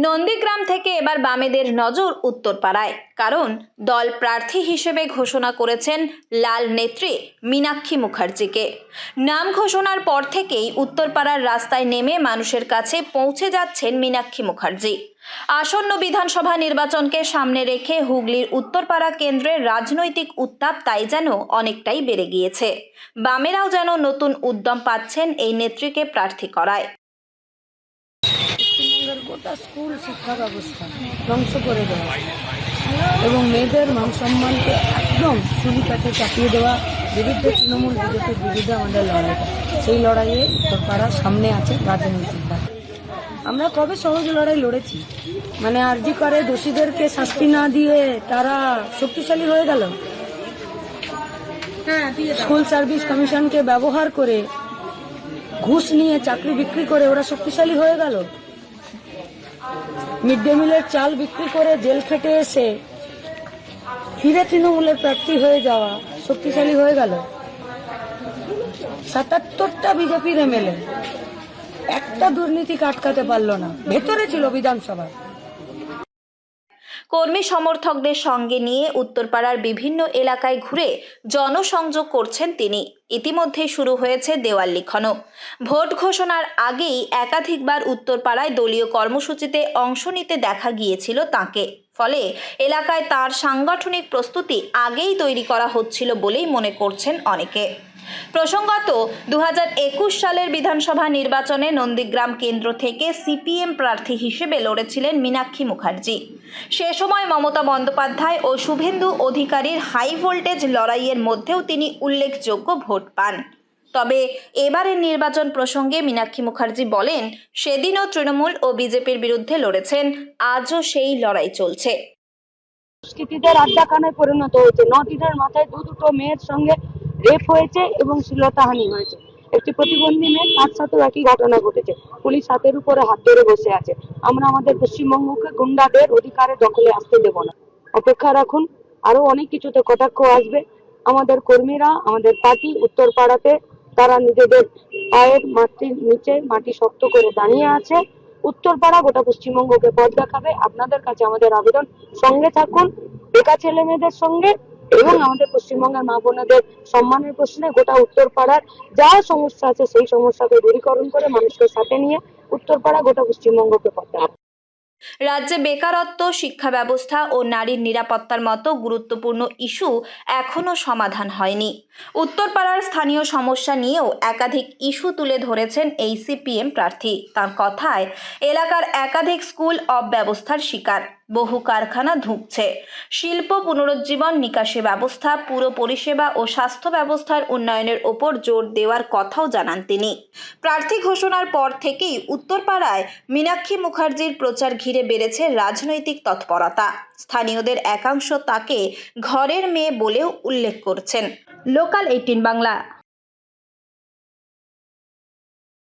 নন্দীগ্রাম থেকে এবার বামেদের নজর উত্তরপাড়ায়, কারণ দল প্রার্থী হিসেবে ঘোষণা করেছেন লাল নেত্রী মীনাক্ষী মুখার্জিকে। নাম ঘোষণার পর থেকেই উত্তরপাড়ার রাস্তায় নেমে মানুষের কাছে পৌঁছে যাচ্ছেন মীনাক্ষী মুখার্জি। আসন্ন বিধানসভা নির্বাচনকে সামনে রেখে হুগলির উত্তরপাড়া কেন্দ্রের রাজনৈতিক উত্তাপ তাই যেন অনেকটাই বেড়ে গিয়েছে। বামেরাও যেন নতুন উদ্যম পাচ্ছেন এই নেত্রীকে প্রার্থী করায়। পশ্চিমবঙ্গের গোটা স্কুল শিক্ষা ব্যবস্থা ধ্বংস করে দেওয়া এবং মেয়েদের মান সম্মানকে একদম সুবিধাতে চাপিয়ে দেওয়া বিরুদ্ধে তৃণমূল বিজেপির বিরুদ্ধে আমাদের লড়াই। সেই লড়াইয়ে উত্তরপাড়ার সামনে আছে রাজনৈতিক দল। আমরা কবে সহজ লড়াই লড়েছি, মানে আরজি করে দোষীদেরকে শাস্তি না দিয়ে তারা শক্তিশালী হয়ে গেল। স্কুল সার্ভিস কমিশনকে ব্যবহার করে ঘুষ নিয়ে চাকরি বিক্রি করে ওরা শক্তিশালী হয়ে গেল। মিড ডে মিলের চাল বিক্রি করে জেল খেটে এসে ফিরে তৃণমূলের প্রার্থী হয়ে যাওয়া শক্তিশালী হয়ে গেল। ৭৭টা বিজেপির এমএলএ একটা দুর্নীতি আটকাতে পারল না, ভেতরে ছিল বিধানসভায়। কর্মী সমর্থকদের সঙ্গে নিয়ে উত্তরপাড়ার বিভিন্ন এলাকায় ঘুরে জনসংযোগ করছেন তিনি। ইতিমধ্যে শুরু হয়েছে দেওয়াল লিখনও। ভোট ঘোষণার আগেই একাধিকবার উত্তরপাড়ায় দলীয় কর্মসূচিতে অংশ নিতে দেখা গিয়েছিল তাঁকে। ফলে এলাকায় তার সাংগঠনিক প্রস্তুতি আগেই তৈরি করা হচ্ছিল বলেই মনে করছেন অনেকে। প্রসঙ্গত 2021 সালের বিধানসভা নির্বাচনে নন্দীগ্রাম কেন্দ্র থেকে সিপিএম প্রার্থী হিসেবে লড়েছিলেন মীনাক্ষী মুখার্জি। সে সময় মমতা বন্দ্যোপাধ্যায় ও শুভেন্দু অধিকারীর হাই ভোল্টেজ লড়াইয়ের মধ্যেও তিনি উল্লেখযোগ্য ভোট পান। তবে এবারের নির্বাচন প্রসঙ্গে মীনাক্ষী মুখার্জি বলেন, সেদিনও তৃণমূল ও বিজেপির বিরুদ্ধে লড়েছেন, আজও সেই লড়াই চলছে। দুষ্কৃতীদের আড্ডাখানায় পরিণত হয়েছে। 9 দিনের মাথায় দুটো মেয়ের সঙ্গে রেপ হয়েছে এবং শ্লীলতাহানি হয়েছে। একটি প্রতিবন্ধী মেয়ে, তার সাথেও একই ঘটনা ঘটেছে। পুলিশ হাতের উপরে হাত ধরে বসে আছে। আমরা আমাদের পশ্চিমবঙ্গকে গুন্ডাদের অধিকারে দখলে আসতে দেব না। অপেক্ষা রাখুন, আরো অনেক কিছুতে কটাক্ষ আসবে। আমাদের কর্মীরা, আমাদের পার্টি উত্তরপাড়াতে তারা নিজেদের পায়ের মাটির নিচে মাটি শক্ত করে দাঁড়িয়ে আছে। উত্তরপাড়া গোটা পশ্চিমবঙ্গকে পথ দেখাবে। আপনাদের কাছে আমাদের আবেদন, সঙ্গে থাকুন বেকার ছেলে মেয়েদের সঙ্গে এবং আমাদের পশ্চিমবঙ্গের মা বোনেদের সম্মানের প্রশ্নে গোটা উত্তরপাড়ার যা সমস্যা আছে সেই সমস্যাকে দূরীকরণ করে মানুষকে সাথে নিয়ে উত্তরপাড়া গোটা পশ্চিমবঙ্গকে পথ দেখাবে। রাজ্যে বেকারত্ব, শিক্ষা ব্যবস্থা ও নারীর নিরাপত্তার মতো গুরুত্বপূর্ণ ইস্যু এখনো সমাধান হয়নি। উত্তরপাড়ার স্থানীয় সমস্যা নিয়েও একাধিক ইস্যু তুলে ধরেছেন এই সিপিএম প্রার্থী। তার কথায়, এলাকার একাধিক স্কুল অব্যবস্থার শিকার, বহু কারখানা ধুঁকছে, শিল্প পুনরুজ্জীবন, নিকাশি ব্যবস্থা, পুর পরিষেবা ও স্বাস্থ্য ব্যবস্থার উন্নয়নের ওপর জোর দেওয়ার কথাও জানান তিনি। প্রার্থী ঘোষণার পর থেকেই উত্তরপাড়ায় মীনাক্ষী মুখার্জির প্রচার ঘিরে বেড়েছে রাজনৈতিক তৎপরতা। স্থানীয়দের একাংশ তাকে ঘরের মেয়ে বলেও উল্লেখ করছেন। লোকাল 18 বাংলা।